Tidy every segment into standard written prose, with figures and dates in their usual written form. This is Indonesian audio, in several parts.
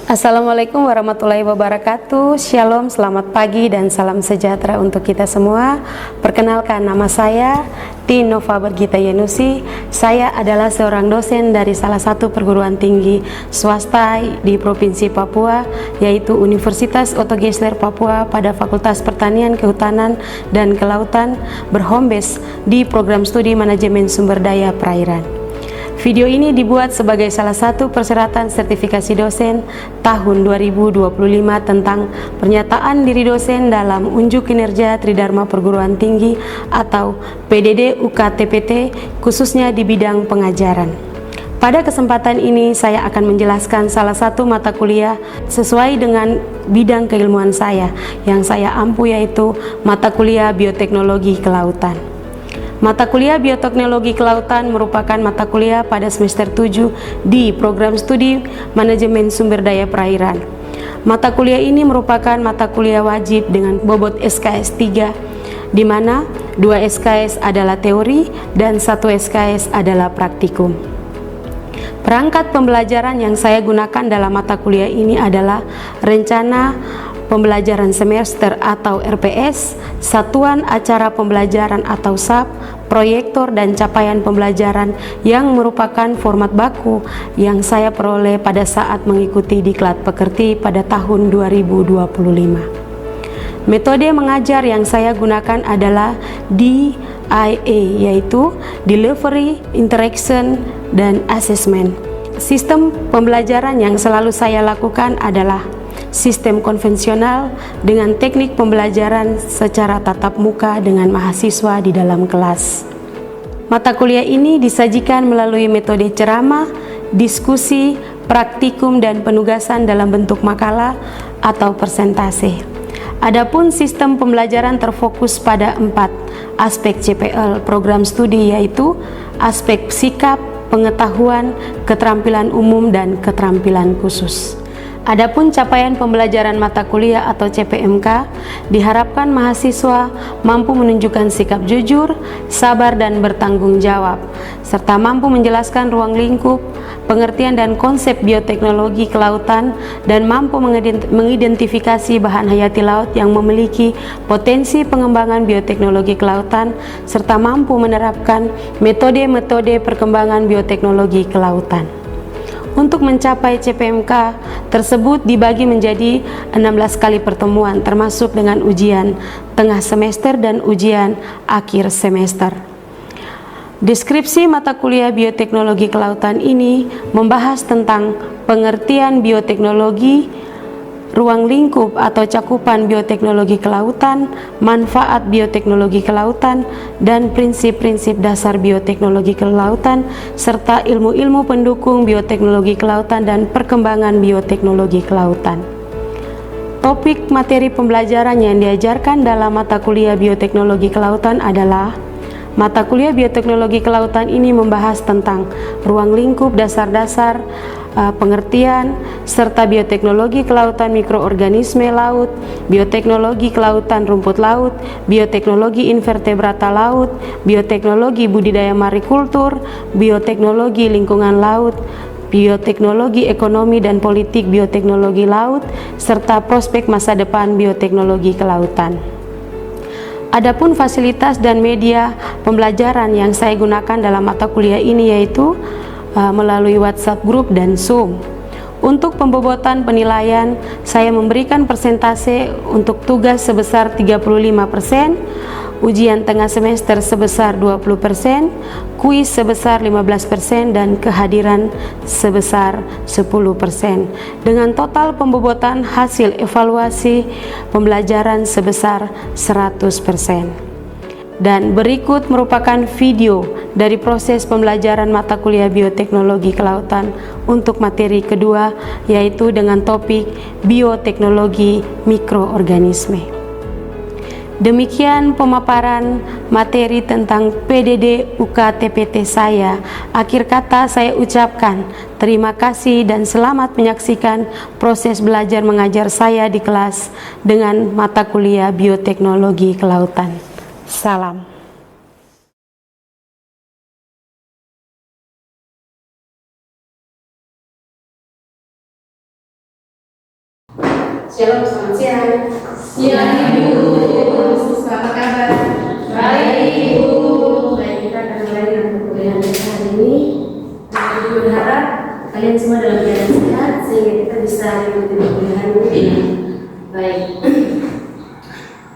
Assalamualaikum warahmatullahi wabarakatuh. Shalom, selamat pagi dan salam sejahtera untuk kita semua. Perkenalkan, nama saya Tinova Bergita Yenusi. Saya adalah seorang dosen dari salah satu perguruan tinggi swasta di Provinsi Papua, yaitu Universitas Oto Geisler Papua pada Fakultas Pertanian, Kehutanan, dan Kelautan, berhome base di program studi Manajemen Sumber Daya Perairan. Video ini dibuat sebagai salah satu persyaratan sertifikasi dosen tahun 2025 tentang pernyataan diri dosen dalam unjuk kinerja Tridharma Perguruan Tinggi atau PDD UKTPT, khususnya di bidang pengajaran. Pada kesempatan ini saya akan menjelaskan salah satu mata kuliah sesuai dengan bidang keilmuan saya yang saya ampu, yaitu mata kuliah Bioteknologi Kelautan. Mata kuliah Bioteknologi Kelautan merupakan mata kuliah pada semester 7 di program studi Manajemen Sumber Daya Perairan. Mata kuliah ini merupakan mata kuliah wajib dengan bobot SKS 3, di mana 2 SKS adalah teori dan 1 SKS adalah praktikum. Perangkat pembelajaran yang saya gunakan dalam mata kuliah ini adalah rencana pembelajaran semester atau RPS, satuan acara pembelajaran atau SAP, proyektor dan capaian pembelajaran yang merupakan format baku yang saya peroleh pada saat mengikuti Diklat Pekerti pada tahun 2025. Metode mengajar yang saya gunakan adalah DIA, yaitu Delivery, Interaction, dan Assessment. Sistem pembelajaran yang selalu saya lakukan adalah sistem konvensional dengan teknik pembelajaran secara tatap muka dengan mahasiswa di dalam kelas. Mata kuliah ini disajikan melalui metode ceramah, diskusi, praktikum, dan penugasan dalam bentuk makalah atau persentase. Adapun sistem pembelajaran terfokus pada 4 aspek CPL program studi, yaitu aspek sikap, pengetahuan, keterampilan umum, dan keterampilan khusus. Adapun capaian pembelajaran mata kuliah atau CPMK, diharapkan mahasiswa mampu menunjukkan sikap jujur, sabar, dan bertanggung jawab, serta mampu menjelaskan ruang lingkup, pengertian dan konsep bioteknologi kelautan, dan mampu mengidentifikasi bahan hayati laut yang memiliki potensi pengembangan bioteknologi kelautan, serta mampu menerapkan metode-metode perkembangan bioteknologi kelautan. Untuk mencapai CPMK tersebut dibagi menjadi 16 kali pertemuan, termasuk dengan ujian tengah semester dan ujian akhir semester. Deskripsi mata kuliah Bioteknologi Kelautan ini membahas tentang pengertian bioteknologi, ruang lingkup atau cakupan bioteknologi kelautan, manfaat bioteknologi kelautan, dan prinsip-prinsip dasar bioteknologi kelautan, serta ilmu-ilmu pendukung bioteknologi kelautan dan perkembangan bioteknologi kelautan. Topik materi pembelajaran yang diajarkan dalam mata kuliah Bioteknologi Kelautan adalah mata kuliah Bioteknologi Kelautan ini membahas tentang ruang lingkup, dasar-dasar pengertian, serta bioteknologi kelautan mikroorganisme laut, bioteknologi kelautan rumput laut, bioteknologi invertebrata laut, bioteknologi budidaya marikultur, bioteknologi lingkungan laut, bioteknologi ekonomi dan politik bioteknologi laut, serta prospek masa depan bioteknologi kelautan. Adapun fasilitas dan media pembelajaran yang saya gunakan dalam mata kuliah ini yaitu melalui WhatsApp Group dan Zoom. Untuk pembobotan penilaian, saya memberikan persentase untuk tugas sebesar 35%, ujian tengah semester sebesar 20%, kuis sebesar 15%, dan kehadiran sebesar 10%. Dengan total pembobotan hasil evaluasi pembelajaran sebesar 100%. Dan berikut merupakan video dari proses pembelajaran mata kuliah Bioteknologi Kelautan untuk materi kedua, yaitu dengan topik Bioteknologi Mikroorganisme. Demikian pemaparan materi tentang PDD UKTPT saya. Akhir kata saya ucapkan terima kasih dan selamat menyaksikan proses belajar mengajar saya di kelas dengan mata kuliah Bioteknologi Kelautan. Salam. Shalom, selamat siang. Siang Ibu. Apa kabar? Baik Ibu. Baik, kita akan mulai dengan perkuliahan kita hari ini. Ibu berharap kalian semua dalam keadaan sehat sehingga kita bisa mengikuti perkuliahan ini dengan baik.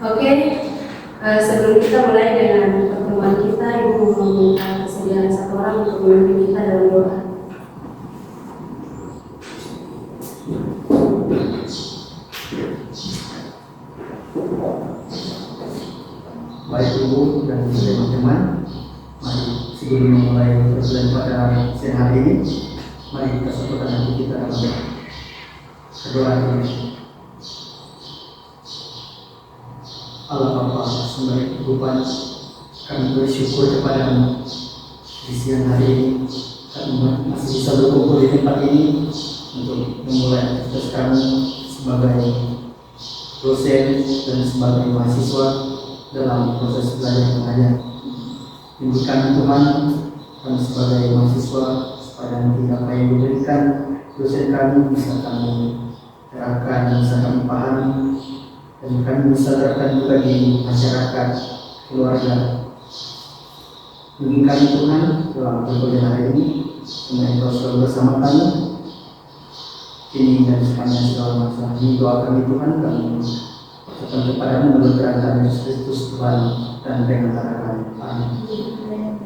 Oke, sebelum kita mulai dengan pertemuan kita, Ibu mau meminta kesediaan satu orang untuk memimpin kita dalam doa. Baik Ibu dan teman-teman, mari sebelum memulai perkuliahan pada siang hari ini, mari kita satukan hati kita dalam berdoa ini. Allah Bapa sumber kehidupan, kami bersyukur kepadamu di siang hari ini kami masih bisa berkumpul di tempat ini untuk memulai aktivitas kami sebagai dosen dan sebagai mahasiswa dalam proses belajar mengajar. Bimbingkan Tuhan kami sebagai mahasiswa supaya nanti apa yang diberikan dosen kami bisa kami terapkan, bisa kami pahami, dan kami bisa terapkan juga di masyarakat, keluarga. Bimbingkan Tuhan dalam perkuliahan hari ini, semoga Engkau selalu bersama kami kini dan sepanjang segala masa. Ini doa kami Tuhan, kami serahkan kepadamu melalui kedatangan Yesus Kristus Tuhan dan pengantara kami. Amin.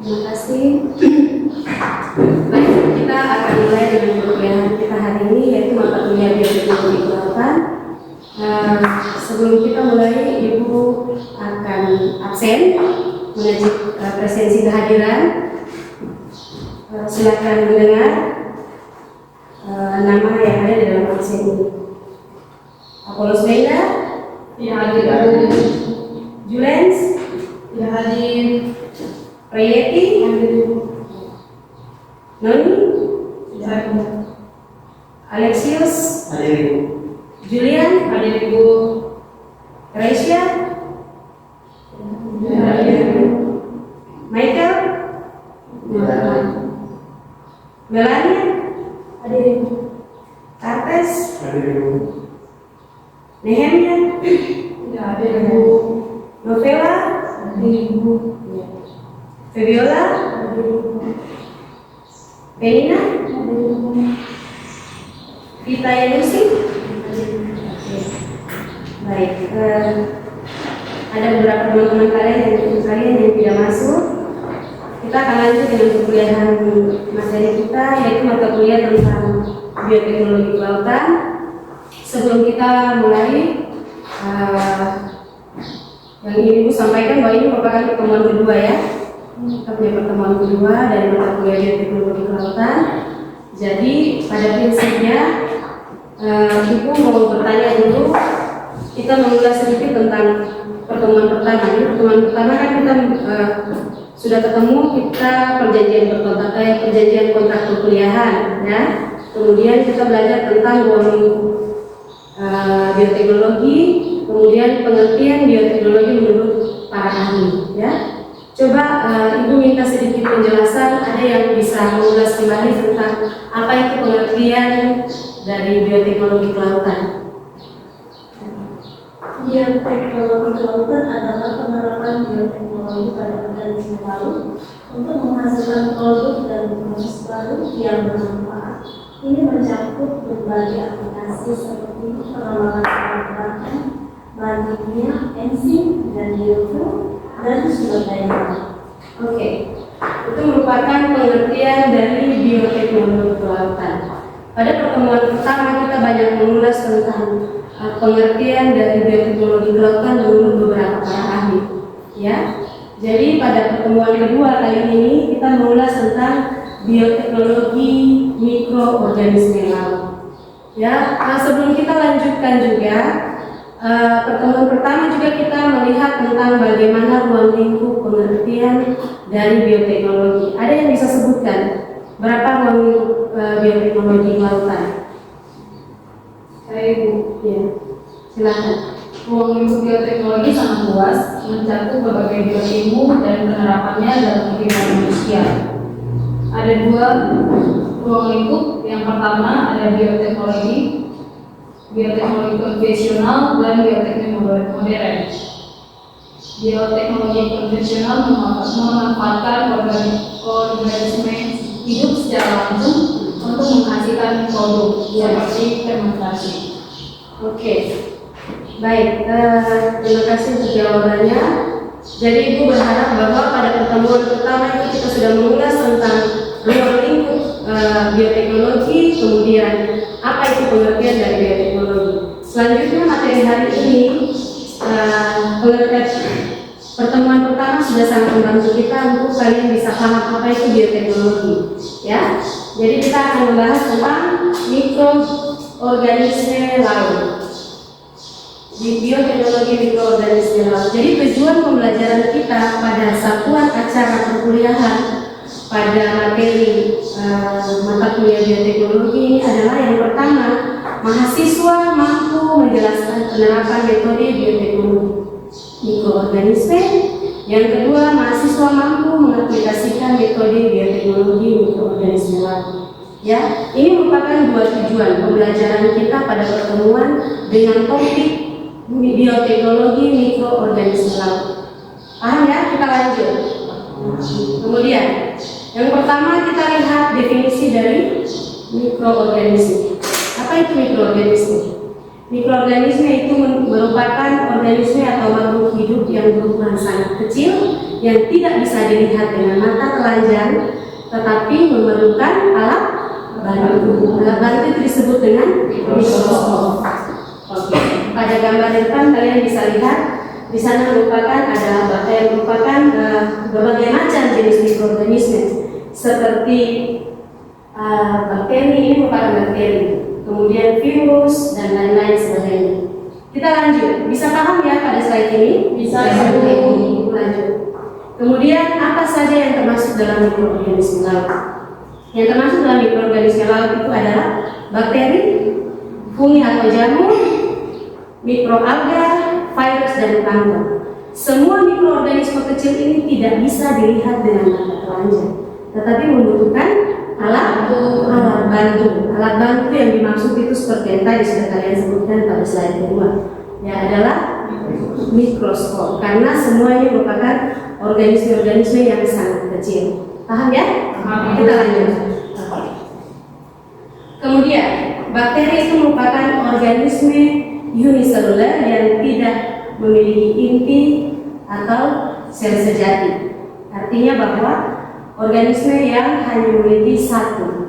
Terima kasih. Baik, kita akan mulai dengan perkuliahan kita hari ini, yaitu mata kuliah Bioteknologi Kelautan. Sebelum kita mulai, Ibu akan absen mengecek presensi kehadiran. Silakan mendengar nama yang ada di dalam absen ini. Apollos Benda, Ya hadir Ibu. Julens, Ya hadir. Prayeti, Noni, Ya hadir. Alexius, Hadir Ibu. Julian, Hadir Ibu. Gracia, Ya hadir. Michael, Melania, Hadir Ibu. Artes, Hadir Ibu. Nehemia, Ya hadir Ibu. Novela, Hadir Ibu. Fabiola, Hadir Ibu. Penina, Hadir Ibu. Vita Yanusi. Baik, ada beberapa teman-teman kalian yang tidak masuk. Kita akan lanjut dengan perkuliahan materi kita, yaitu mata kuliah tentang bioteknologi kelautan. Sebelum kita mulai, yang ingin Ibu sampaikan bahwa ini merupakan pertemuan kedua ya. Kita punya pertemuan kedua dari mata kuliah bioteknologi kelautan. Jadi pada prinsipnya Ibu mau bertanya dulu. Kita mengulas sedikit tentang pertemuan pertama. Ini pertemuan pertama kan kita sudah ketemu, kita perjanjian kontrak perkuliahan ya. Kemudian kita belajar tentang 2 minggu bioteknologi, kemudian pengertian bioteknologi menurut para ahli ya. Coba Ibu minta sedikit penjelasan, ada yang bisa mengulas kembali tentang apa itu pengertian dari bioteknologi kelautan. Bioteknologi kelautan adalah penerapan bioteknologi pada organisme laut untuk menghasilkan produk dan proses baru yang bermanfaat. Ini mencakup berbagai aplikasi seperti pengembangan bahan bahan kimia, enzim, dan biofilm, dan sebagainya. Oke, itu merupakan pengertian dari bioteknologi kelautan. Pada pertemuan pertama kita banyak mengulas tentang pengertian dari bioteknologi kelautan menurut beberapa para ahli. Ya, jadi pada pertemuan kedua kali ini kita mengulas tentang bioteknologi mikroorganisme laut. Ya, sebelum kita lanjutkan juga pertemuan pertama juga kita melihat tentang bagaimana ruang lingkup pengertian dari bioteknologi. Ada yang bisa sebutkan berapa ruang lingkup bioteknologi kelautan? Saya Ibu. Ya, silakan. Ruang lingkup bioteknologi sangat luas, mencakup berbagai bioilmu dan penerapannya dalam kehidupan manusia. Ada 2 ruang lingkup. Yang pertama ada bioteknologi, bioteknologi konvensional, dan bioteknologi modern. Bioteknologi konvensional memanfaatkan organisme hidup secara langsung untuk menghasilkan produk seperti fermentasi. Oke, baik. Terima kasih untuk jawabannya. Jadi Ibu berharap bahwa pada pertemuan pertama itu kita sudah mengulas tentang ruang lingkup bioteknologi, kemudian apa itu pengertian dari bioteknologi. Selanjutnya materi hari ini pengertian pertemuan pertama sudah sangat membantu kita untuk kalian bisa paham apa itu bioteknologi, ya. Jadi kita akan membahas tentang mikroorganisme laut. Bioteknologi mikroorganisme laut. Jadi tujuan pembelajaran kita pada satuan acara perkuliahan pada materi mata kuliah bioteknologi ini adalah yang pertama, mahasiswa mampu menjelaskan penerapan metode bioteknologi mikroorganisme. Yang kedua, mahasiswa mampu mengaplikasikan metode bioteknologi mikroorganisme laut. Ya, ini merupakan dua tujuan pembelajaran kita pada pertemuan dengan topik bioteknologi mikroorganisme laut. Paham ya? Kita lanjut. Kemudian, yang pertama kita lihat definisi dari mikroorganisme. Apa itu mikroorganisme? Mikroorganisme itu merupakan organisme atau makhluk hidup yang berukuran sangat kecil yang tidak bisa dilihat dengan mata telanjang, tetapi memerlukan alat bantu. Alat bantu itu disebut dengan mikroskop. Oke. Pada gambar depan kalian bisa lihat di sana merupakan merupakan berbagai macam jenis mikroorganisme seperti bakteri, ini merupakan bakteri, kemudian virus dan lain-lain sebagainya. Kita lanjut, bisa paham ya pada slide ini? Bisa. Lanjut. Kemudian apa saja yang termasuk dalam mikroorganisme laut? Yang termasuk dalam mikroorganisme laut itu adalah bakteri, fungi atau jamur, mikroalga, virus dan plankton. Semua mikroorganisme kecil ini tidak bisa dilihat dengan mata telanjang, tetapi membutuhkan alat bantu yang dimaksud itu seperti yang tadi sudah kalian sebutkan pada slide kedua, ya, adalah mikroskop, karena semuanya merupakan organisme-organisme yang sangat kecil. Paham ya? Kita lanjut. Kemudian bakteri itu merupakan organisme uniseluler yang tidak memiliki inti atau sel sejati. Artinya bahwa organisme yang hanya memiliki satu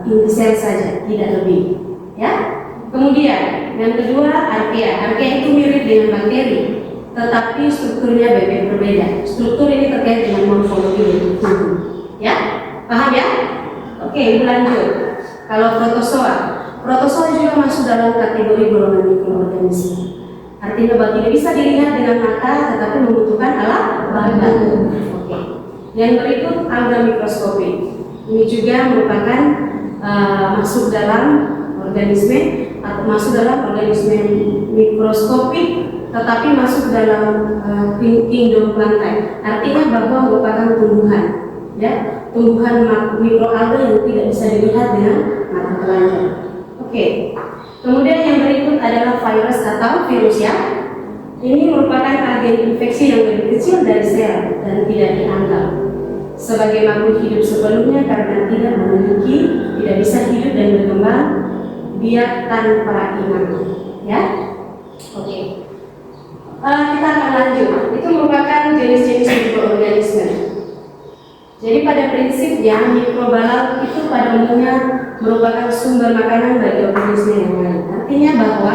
inti sel saja, tidak lebih. Ya. Kemudian yang kedua, archaea. Archaea itu mirip dengan bakteri, tetapi strukturnya berbeda. Struktur ini terkait dengan morfologi tubuh. Ya, paham ya? Oke, lanjut. Kalau protozoa, protozoa juga masuk dalam kategori golongan mikroorganisme. Artinya tidak bisa dilihat dengan mata, tetapi membutuhkan alat bantu. Oke. Yang berikut alga mikroskopik. Ini juga merupakan masuk dalam organisme atau masuk dalam organisme mikroskopik, tetapi masuk dalam kingdom plantae. Artinya bahwa merupakan tumbuhan, ya, tumbuhan mikroalga yang tidak bisa dilihat dengan mata telanjang. Oke. Kemudian yang berikut adalah virus atau virus, ya. Ini merupakan agen infeksi yang lebih kecil dari sel dan tidak dianggap sebagai makhluk hidup sebelumnya karena tidak bisa hidup dan berkembang biak tanpa inang, ya. Oke. Kita akan lanjut. Itu merupakan jenis-jenis mikroorganisme. Jadi pada prinsipnya mikroba laut itu pada umumnya merupakan sumber makanan bagi organisme yang lain. Artinya bahwa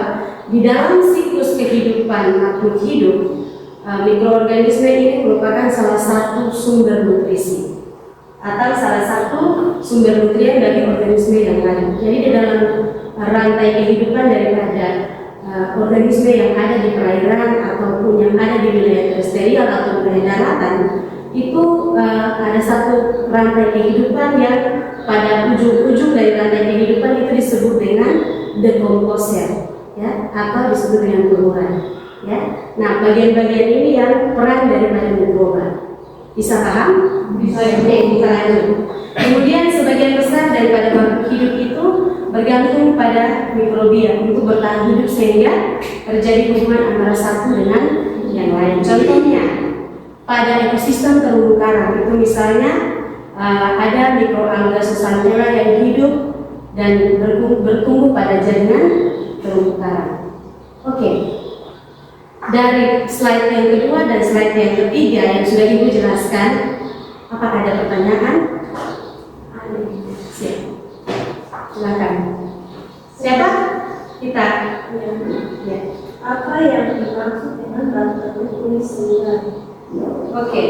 di dalam siklus kehidupan makhluk hidup, mikroorganisme ini merupakan salah satu sumber nutrisi atau salah satu sumber nutrien bagi organisme yang lain. Jadi di dalam rantai kehidupan daripada organisme yang ada di perairan ataupun yang ada di wilayah terestrial atau wilayah daratan, itu ada satu rantai kehidupan yang pada ujung-ujung dari rantai kehidupan itu disebut dengan dekomposer, ya, atau disebut dengan pemurah, ya. Nah, bagian-bagian ini yang peran daripada mikroba. Bisa paham? Bisa. Oke, kita lanjut. Kemudian sebagian besar mikrobia untuk bertahan hidup sehingga terjadi hubungan antara satu dengan yang lain. Contohnya pada ekosistem terumbu karang itu misalnya ada mikroalga Susantella yang hidup dan bertumbuh pada jaringan terumbu karang. Oke. Dari slide yang kedua dan slide yang ketiga yang sudah Ibu jelaskan, apakah ada pertanyaan? Siap. Silakan. Siapa? Kita. Ya. Apa yang dimaksud dengan bakteri uniselular? Oke.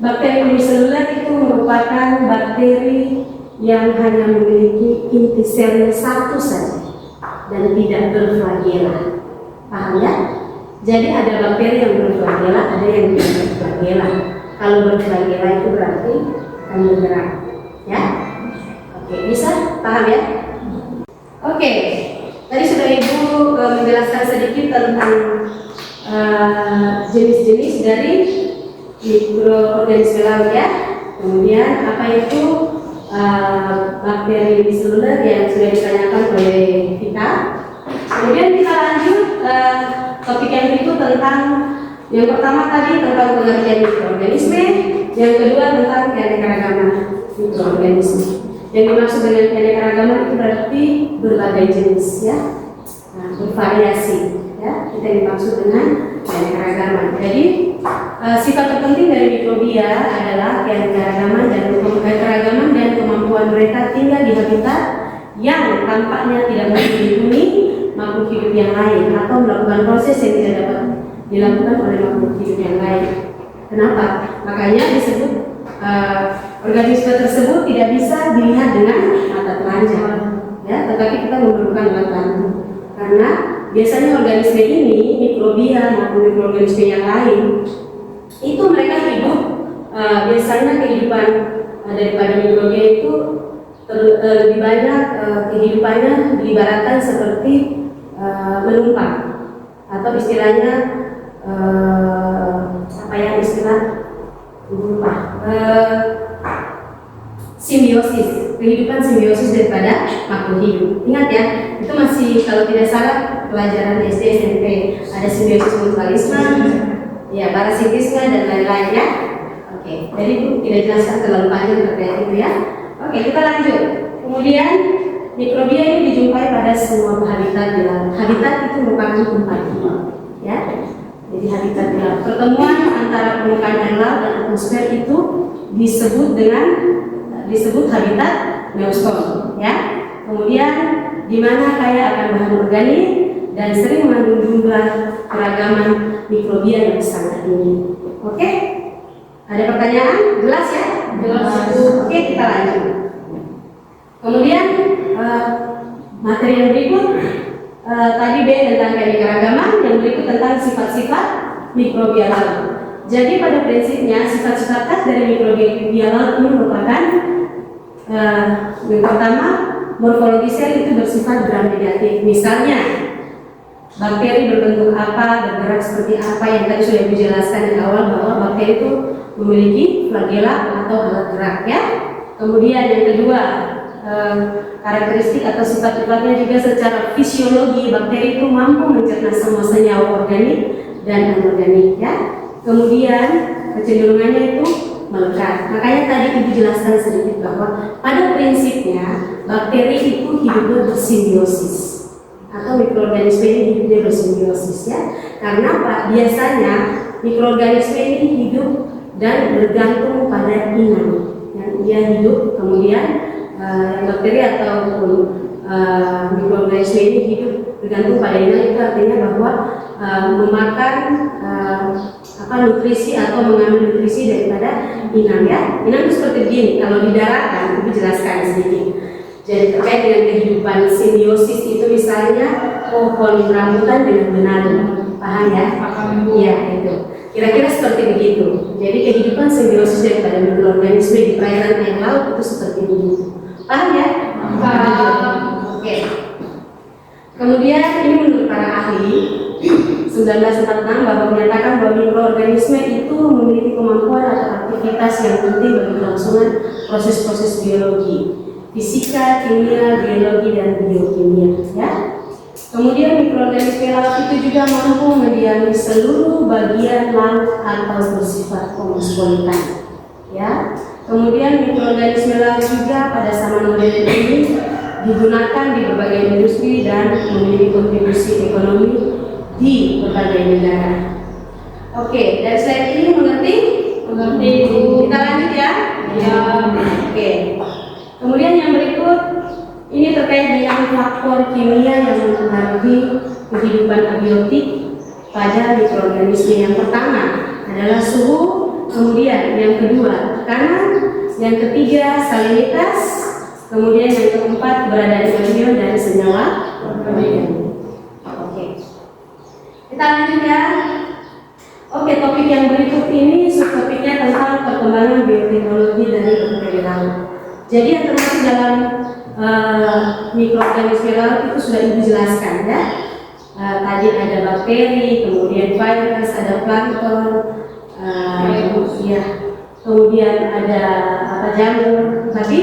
Bakteri uniselular itu merupakan bakteri yang hanya memiliki inti selnya satu saja dan tidak berflagela. Paham ya? Jadi ada bakteri yang berflagela, ada yang tidak berflagela. Kalau berflagela itu berarti akan bergerak, ya? Oke, bisa? Paham ya? Oke, tadi sudah Ibu menjelaskan sedikit tentang jenis-jenis dari mikroorganisme laut ya. Kemudian apa itu bakteri uniselular yang sudah ditanyakan oleh kita. Kemudian kita lanjut topik yang berikut tentang yang pertama tadi tentang pengertian mikroorganisme, yang kedua tentang keanekaragaman mikroorganisme. Yang dimaksud dengan keanekaragaman itu berarti berbagai jenis ya, bervariasi ya. Kita dimaksud dengan keanekaragaman. Jadi sifat terpenting dari mikrobia adalah keanekaragaman dan kemampuan mereka tinggal di habitat yang tampaknya tidak mungkin dihuni makhluk hidup yang lain atau melakukan proses yang tidak dapat dilakukan oleh makhluk hidup yang lain. Kenapa? Makanya disebut organisme tersebut tidak bisa dilihat dengan mata telanjang, ya, tetapi kita memerlukan alat bantu. Karena biasanya organisme ini, mikrobia maupun mikroorganisme yang lain, itu mereka hidup biasanya kehidupan daripada mikrobia itu lebih banyak kehidupannya diibaratkan seperti menumpang atau istilahnya apa yang istilah simbiosis, kehidupan simbiosis daripada makhluk hidup. Ingat ya, itu masih kalau tidak salah pelajaran SD SMP, ada simbiosis mutualisme, ya parasitisme dan lain-lain ya. Oke, jadi itu tidak jelaskan terlalu panjang terkait itu ya. Oke, kita lanjut. Kemudian mikrobia ini dijumpai pada semua habitat di laut. Habitat itu merupakan tempat hidup, ya. Jadi habitat di laut. Pertemuan antara permukaan air laut dan atmosfer itu disebut habitat neostom, ya. Kemudian di mana kaya akan bahan organik dan sering mengandung jumlah keragaman mikrobia yang sangat tinggi. Oke? Ada pertanyaan? Jelas ya? Jelas. Oke, kita lanjut. Kemudian materi yang berikut tadi B tentang keanekaragaman, yang berikut tentang sifat-sifat mikrobia laut. Jadi pada prinsipnya sifat-sifat khas dari mikrobia laut ini merupakan yang pertama, morfologi sel itu bersifat gram negatif. Misalnya bakteri berbentuk apa, bergerak seperti apa, yang tadi sudah dijelaskan di awal bahwa bakteri itu memiliki flagela atau alat gerak ya. Kemudian yang kedua, karakteristik atau sifat-sifatnya juga secara fisiologi, bakteri itu mampu mencerna semua senyawa organik dan anorganik ya. Kemudian kecenderungannya itu melekat. Makanya tadi Ibu jelaskan sedikit bahwa pada prinsipnya bakteri itu hidupnya bersimbiosis atau mikroorganisme ini hidupnya bersimbiosis ya. Karena Pak, biasanya mikroorganisme ini hidup dan bergantung pada inang yang dia hidup, kemudian bakteri ataupun mikroorganisme ini hidup bergantung pada inang. Itu artinya bahwa memakan nutrisi atau mengambil nutrisi daripada inang ya. Inang itu seperti begini, kalau di daratan, Ibu jelaskan sedikit. Jadi terkait dengan kehidupan simbiosis itu misalnya pohon rambutan dengan benado, paham ya? Iya itu. Kira-kira seperti begitu. Jadi kehidupan simbiosis daripada mikroorganisme di perairan air laut itu seperti begitu. Paham ya? Paham. Oke. Kemudian ini menurut para ahli 1946 bahwa menyatakan bahwa mikroorganisme itu memiliki kemampuan atau aktivitas yang penting bagi kelangsungan proses-proses biologi. fisika, kimia, biologi, dan biokimia. Ya. Kemudian mikroorganisme laut itu juga mampu mendiami seluruh bagian laut atau bersifat kosmopolitan. Ya. Kemudian mikroorganisme laut juga pada zaman modern ini digunakan di berbagai industri dan memiliki kontribusi ekonomi di berbagai negara. Oke, dari slide ini mengerti? Mengerti. Kita lanjut ya. Ya. Oke. Kemudian yang berikut ini terkait dengan faktor kimia yang mempengaruhi kehidupan abiotik pada mikroorganisme. Yang pertama adalah suhu, kemudian yang kedua tekanan, yang ketiga salinitas, kemudian yang keempat keberadaan ion dan senyawa organik. Oke. Kita lanjut ya. Oke, topik yang berikut ini subtopiknya tentang perkembangan bioteknologi dari bakteri laut. Jadi yang termasuk dalam mikroorganisme laut itu sudah Ibu jelaskan ya. Tadi ada bakteri, kemudian virus, ada plankton, ya, kemudian ada jamur. Tapi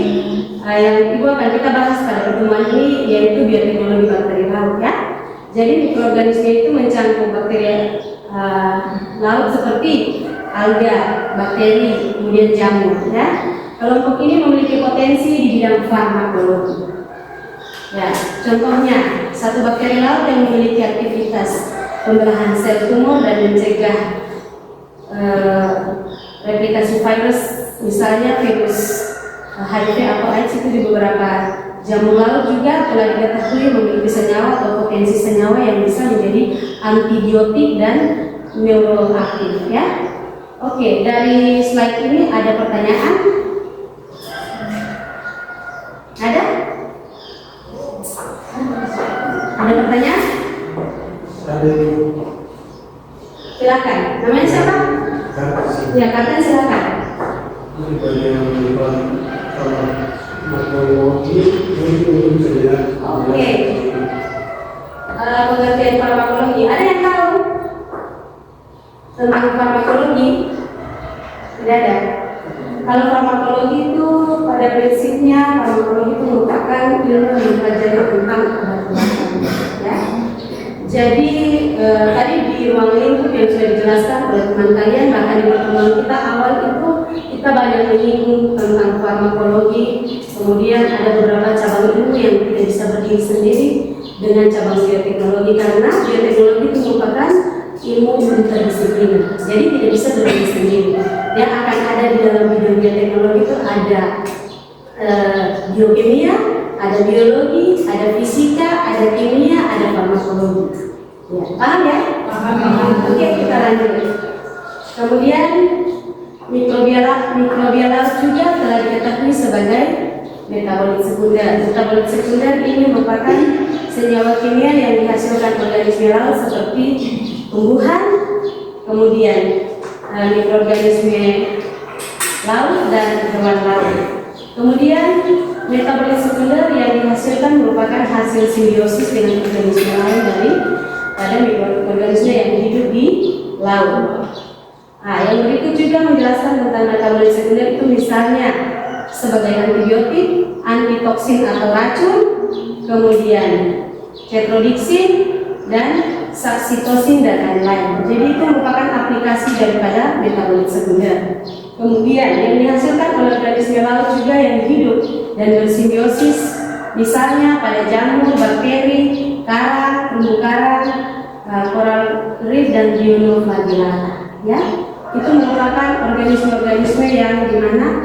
yang Ibu akan kita bahas pada pertemuan ini yaitu bioteknologi bakteri laut ya. Jadi mikroorganisme itu mencangkup bakteri laut seperti alga, bakteri, kemudian jamur ya. Kelompok ini memiliki potensi di bidang farmakologi. Ya, contohnya satu bakteri laut yang memiliki aktivitas pembelahan sel tumor dan mencegah replikasi virus, misalnya virus HIV atau AIDS itu di beberapa jamur laut juga telah diketahui memiliki senyawa atau potensi senyawa yang bisa menjadi antibiotik dan neuroaktif ya. Oke, dari slide ini ada pertanyaan? Ada? Ada pertanyaan? Silakan. Namanya siapa? Ya, Karten silakan. Oke. Pengertian farmakologi. Ada yang tahu tentang farmakologi? Tidak ada. Kalau farmakologi itu pada prinsipnya farmakologi itu merupakan ilmu yang mempelajari tentang obat-obatan. Ya. Jadi tadi di ruang lingkup yang sudah dijelaskan oleh teman kalian, bahkan di pertemuan kita awal itu kita banyak menyinggung tentang farmakologi. Kemudian ada beberapa cabang ilmu yang tidak bisa berdiri sendiri dengan cabang bioteknologi karena bioteknologi itu merupakan ilmu interdisipliner. Jadi tidak bisa berdiri sendiri. Yang akan ada di dalam bidang bioteknologi itu ada biokimia, ada biologi, ada fisika, ada kimia, ada farmakologi. Ya, paham ya? Paham. Oke, kita lanjut. Kemudian mikrobial juga telah diketahui sebagai metabolit sekunder. Metabolit sekunder ini merupakan senyawa kimia yang dihasilkan organisme laut seperti tumbuhan, kemudian mikroorganisme laut dan hewan laut. Kemudian metabolit sekunder yang dihasilkan merupakan hasil simbiosis dengan organisme lain dari pada mikroorganisme yang hidup di laut. Nah, yang berikut juga menjelaskan tentang metabolit sekunder itu misalnya sebagai antibiotik, antitoksin atau racun, kemudian tetrodiksin dan saksitosin dan lain-lain. Jadi itu merupakan aplikasi daripada metabolit sekunder. Kemudian yang dihasilkan oleh organisme laut juga yang hidup dan bersimbiosis, misalnya pada jamur, bakteri, karang, terumbu karang, coral reef dan Bionoflagellata. Ya, itu merupakan organisme-organisme yang dimana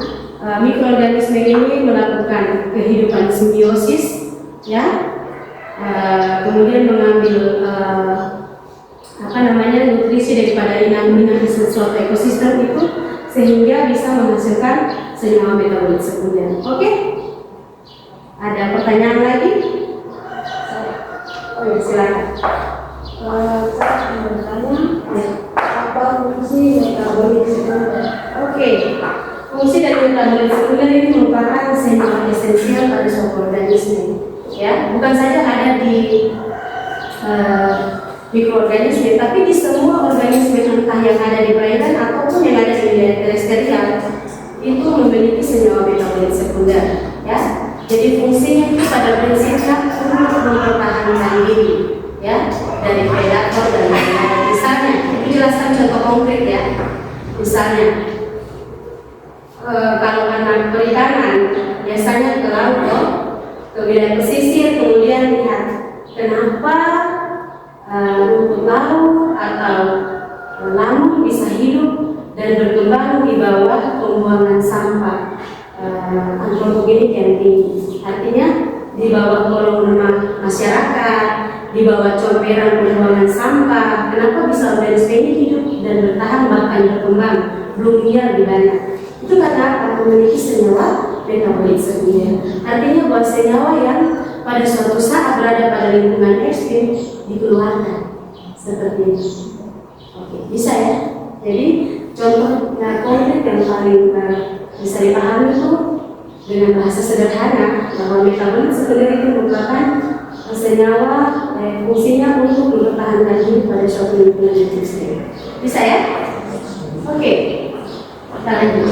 mikroorganisme ini melakukan kehidupan simbiosis, ya. Kemudian mengambil nutrisi daripada inang-inang di suatu ekosistem itu sehingga bisa menghasilkan senyawa metabolit sekunder. Oke? Ada pertanyaan lagi? Oh ya, silakan. Saya ingin bertanya, apa fungsi metabolit sekunder? Oke. Fungsi dari metabolit sekunder ini merupakan senyawa esensial pada suatu organisme. Ya, bukan saja ada di mikroorganisme, tapi di semua organisme entah yang ada di perairan ataupun yang ada di wilayah terestrial itu memiliki senyawa metabolit sekunder. Ya, Jadi fungsinya itu pada prinsipnya untuk mempertahankan diri, ya, dari predator dan lain-lain. Misalnya, ini jelaskan contoh konkret ya. Misalnya, kalau anak perikanan biasanya ke laut, ke wilayah pesisir, kemudian lihat kenapa rumput laut atau lamun bisa hidup dan berkembang di bawah pembuangan sampah antropogenik yang tinggi. Artinya di bawah kolong rumah masyarakat, di bawah comberan pembuangan sampah. Kenapa bisa organisme ini hidup dan bertahan bahkan berkembang belum liar di banyak? Itu karena memiliki senyawa metabolit sendiri. Artinya bahwa senyawa yang pada suatu saat berada pada lingkungan ekstrim dikeluarkan seperti itu. Oke, bisa ya. Jadi contoh konkret yang paling bisa dipahami itu dengan bahasa sederhana bahwa metabolit sebenarnya itu merupakan senyawa fungsinya untuk mempertahankan diri pada suatu lingkungan yang ekstrim. Bisa ya? Oke, kita lanjut.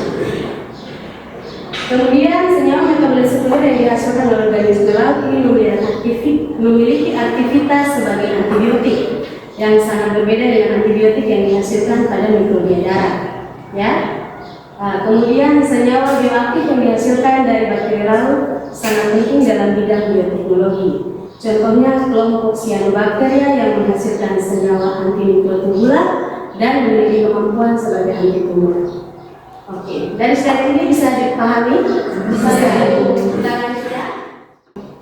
Kemudian senyawa metabolit sekunder yang dihasilkan oleh organisme laut ini memiliki aktivitas sebagai antibiotik yang sangat berbeda dengan antibiotik yang dihasilkan pada mikrobia darat. Ya. Kemudian senyawa bioaktif yang dihasilkan dari bakteri laut sangat penting dalam bidang bioteknologi. Contohnya kelompok cyanobacteria yang menghasilkan senyawa antimikrotubular dan memiliki kemampuan sebagai antitumor. Oke, dari slide ini bisa dipahami? Bisa ya?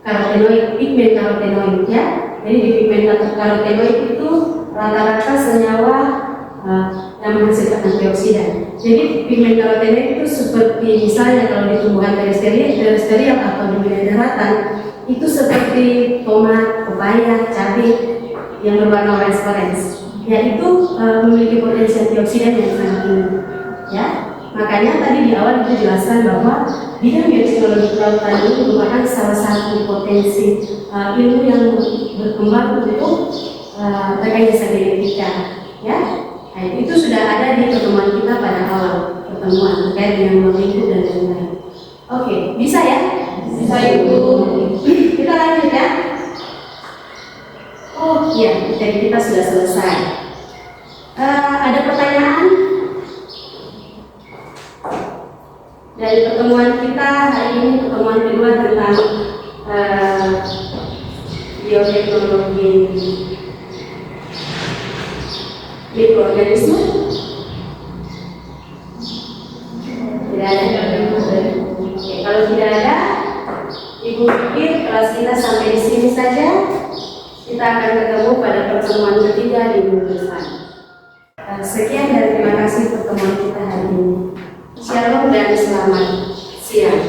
Karotenoid, pigmen karotenoid ya. Jadi di pigmen karotenoid itu rata-rata senyawa yang menghasilkan antioksidan. Jadi pigmen karotenoid itu seperti misalnya kalau di tumbuhan terestrial atau di wilayah daratan itu seperti tomat, pepaya, cabai yang berwarna orange. Ya itu memiliki potensi antioksidan yang sangat tinggi. Ya. Makanya tadi di awal itu jelaskan bahwa bidang bioteknologi kelautan ini merupakan salah satu potensi ilmu yang berkembang untuk rekayasa genetika. Ya, nah, itu sudah ada di pertemuan kita pada awal pertemuan terkait dengan molekul dan lain-lain. Oke, bisa ya? Bisa Ibu. Kita lanjut ya. Oh iya, jadi kita sudah selesai. Ada pertanyaan? Dari pertemuan kita hari ini, pertemuan kedua tentang bioteknologi mikroorganisme. Tidak ada. Oke, kalau tidak ada, Ibu pikir kelas kita sampai di sini saja. Kita akan ketemu pada pertemuan ketiga di minggu depan. Sekian dan terima kasih pertemuan kita hari ini. Shalom dan selamat siang.